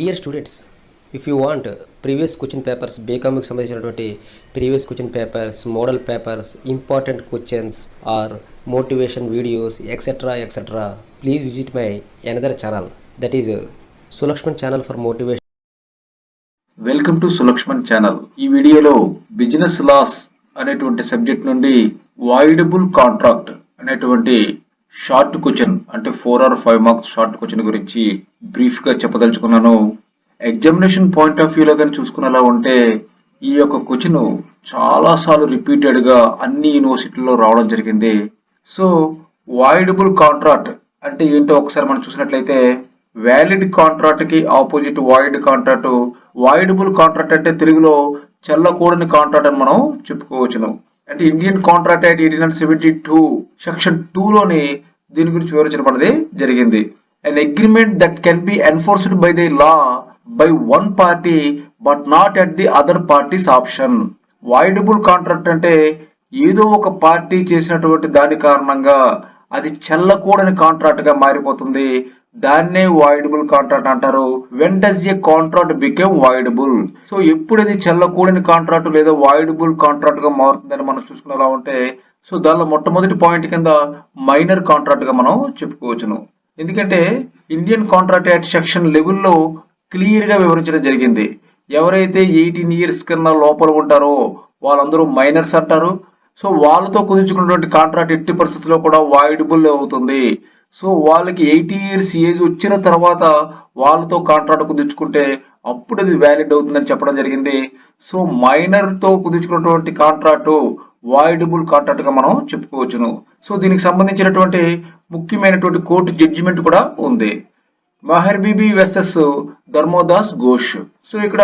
Dear students, if you want previous question papers బీకామ్కి సంబంధించినటువంటి previous question papers, model papers, important questions or motivation videos etcetera please visit my another channel, that is Sulakshman channel for motivation. Welcome to Sulakshman channel. ఈ వీడియోలో business laws అనేటువంటి subject నుండి voidable contract అనేటువంటి short question అంటే 4 or 5 marks short question గురించి brief గా చెప్పదలుచుకున్నాను. Examination point of వ్యూలో కానీ చూసుకునేలా ఉంటే ఈ యొక్క క్వశ్చన్ చాలా సార్లు రిపీటెడ్ గా అన్ని యూనివర్సిటీల్లో రావడం జరిగింది. సో వాయిడబుల్ కాంట్రాక్ట్ అంటే ఏంటో ఒకసారి మనం చూసినట్లయితే, వ్యాలిడ్ కాంట్రాక్ట్ కి opposite void contract. Voidable contract అంటే తెలుగులో చెల్లకూడని కాంట్రాక్ట్ అని మనం చెప్పుకోవచ్చును. అంటే ఇండియన్ కాంట్రాక్ట్ యాక్ట్ 1872 సెక్షన్ 2 లోని దీని గురించి వివరించబడది జరిగింది. An agreement that can be enforced by the law by one party but not at the other party's option. Voidable contract అంటే ఏదో ఒక పార్టీ చేసినటువంటి దాని కారణంగా అది చెల్లకూడని కాంట్రాక్ట్ గా మారిపోతుంది. దాన్నే వాయిడబుల్ కాంట్రాక్ట్ అంటారు. When does A contract became voidable? So ఎప్పుడు అది చెల్లకూడని కాంట్రాక్ట్ లేదా వాయిడబుల్ కాంట్రాక్ట్ గా మారుతుందని మనం చూసుకునేలా ఉంటే, సో దానిలో మొట్టమొదటి పాయింట్ కింద మైనర్ కాంట్రాక్ట్ గా మనం చెప్పుకోవచ్చును. ఎందుకంటే ఇండియన్ కాంట్రాక్ట్ యాక్ట్ సెక్షన్ 11 లో క్లియర్ గా వివరించడం జరిగింది. ఎవరైతే 18 years కన్నా లోపల ఉంటారో వాళ్ళందరూ మైనర్స్ అంటారు. సో వాళ్ళతో కుదుర్చుకున్నటువంటి కాంట్రాక్ట్ ఎట్టి పరిస్థితుల్లో కూడా వాయిడబుల్ అవుతుంది. సో వాళ్ళకి 80 years ఏజ్ వచ్చిన తర్వాత వాళ్ళతో కాంట్రాక్ట్ కుదుర్చుకుంటే అప్పుడు అది వ్యాలిడ్ అవుతుందని చెప్పడం జరిగింది. సో మైనర్ తో కుదుర్చుకున్నటువంటి కాంట్రాక్ట్ వాయిడబుల్ కాంట్రాక్ట్ గా మనం చెప్పుకోవచ్చును. సో దీనికి సంబంధించినటువంటి ముఖ్యమైనటువంటి కోర్టు జడ్జిమెంట్ కూడా ఉంది. మెహర్ బీబీ వర్సెస్ ధర్మోదాస్ ఘోష్. సో ఇక్కడ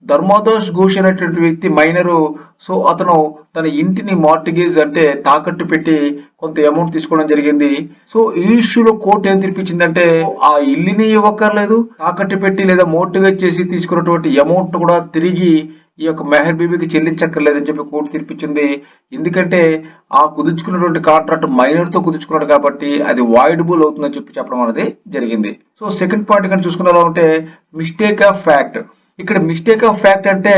ధర్మోదాస్ ఘోష్ అనేటువంటి వ్యక్తి మైనరు. సో అతను తన ఇంటిని మార్టిగేజ్ అంటే తాకట్టు పెట్టి కొంత అమౌంట్ తీసుకోవడం జరిగింది. సో ఈ ఇష్యూలో కోర్టు ఏం తీర్పిచ్చిందంటే, ఆ ఇల్లుని ఇవ్వక్కర్లేదు, తాకట్టు పెట్టి లేదా మోర్టిగేజ్ చేసి తీసుకున్నటువంటి అమౌంట్ కూడా తిరిగి ఈ యొక్క మెహర్ బీబీకి చెల్లించక్కర్లేదని చెప్పి కోర్టు తీర్పిచ్చింది. ఎందుకంటే ఆ కుదుర్చుకున్నటువంటి కాంట్రాక్ట్ మైనర్ తో కుదుర్చుకున్నాడు కాబట్టి అది వాయిడబుల్ అవుతుందని చెప్పి చెప్పడం అనేది జరిగింది. సో సెకండ్ పాయింట్ కానీ చూసుకునేలా ఉంటే మిస్టేక్ ఆఫ్ ఫ్యాక్ట్. ఇక్కడ మిస్టేక్ ఆఫ్ ఫ్యాక్ట్ అంటే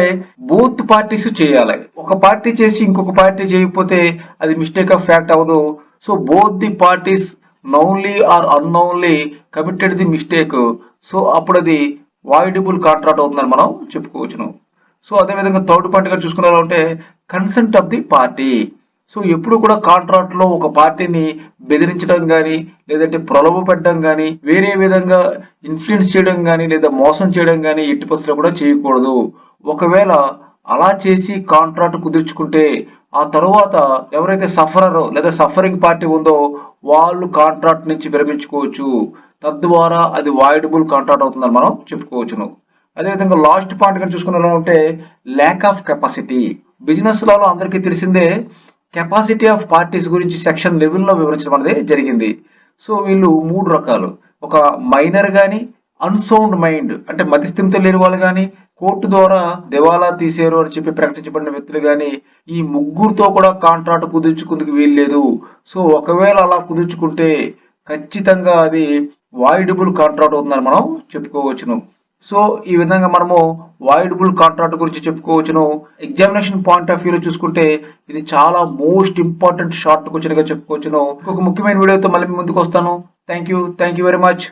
బోత్ పార్టీస్ చేయాలి. ఒక పార్టీ చేసి ఇంకొక పార్టీ చేయకపోతే అది మిస్టేక్ ఆఫ్ ఫ్యాక్ట్ అవ్వదు. So both the parties knowingly or unknowingly committed the mistake. So అప్పుడు అది వాయిడబుల్ కాంట్రాక్ట్ అవుతుందని మనం చెప్పుకోవచ్చును. సో అదేవిధంగా థర్డ్ పాయింట్ గా చూసుకునేలా ఉంటే consent of the party. So ఎప్పుడు కూడా కాంట్రాక్ట్ లో ఒక పార్టీని బెదిరించడం కానీ, లేదంటే ప్రలోభ పెట్టడం కానీ, వేరే విధంగా ఇన్ఫ్లుయెన్స్ చేయడం కానీ, లేదా మోసం చేయడం కానీ ఎట్టి పరిస్థితుల్లో కూడా చేయకూడదు. ఒకవేళ అలా చేసి కాంట్రాక్ట్ కుదుర్చుకుంటే ఆ తరువాత ఎవరైతే సఫరర్ లేదా సఫరింగ్ పార్టీ ఉందో వాళ్ళు కాంట్రాక్ట్ నుంచి విరమించుకోవచ్చు. తద్వారా అది వాయిడబుల్ కాంట్రాక్ట్ అవుతుందని మనం చెప్పుకోవచ్చును. అదేవిధంగా లాస్ట్ పాయింట్ కానీ చూసుకునేలా ఉంటే ల్యాక్ ఆఫ్ కెపాసిటీ. బిజినెస్ లాలో అందరికీ తెలిసిందే కెపాసిటీ ఆఫ్ పార్టీస్ గురించి సెక్షన్ 11 లో వివరించడం అనేది జరిగింది. సో వీళ్ళు 3 రకాలు. ఒక మైనర్ గాని, అన్సౌండ్ మైండ్ అంటే మతిస్థిమితం లేని వాళ్ళు గాని, కోర్టు ద్వారా దివాలా తీసేరు అని చెప్పి ప్రకటించబడిన వ్యక్తులు గాని, ఈ ముగ్గురుతో కూడా కాంట్రాక్ట్ కుదుర్చుకుందుకు వీల్లేదు. సో ఒకవేళ అలా కుదుర్చుకుంటే ఖచ్చితంగా అది వాయిడబుల్ కాంట్రాక్ట్ అవుతుందని మనం చెప్పుకోవచ్చును. సో ఈ విధంగా మనము వాయిడబుల్ కాంట్రాక్ట్ గురించి చెప్పుకోవచ్చును. ఎగ్జామినేషన్ పాయింట్ ఆఫ్ వ్యూలో చూసుకుంటే ఇది చాలా మోస్ట్ ఇంపార్టెంట్ షార్ట్ క్వశ్చన్ గా చెప్పుకోవచ్చును. ఇంకొక ముఖ్యమైన వీడియోతో మళ్ళీ ముందుకు వస్తాను. Thank you very much.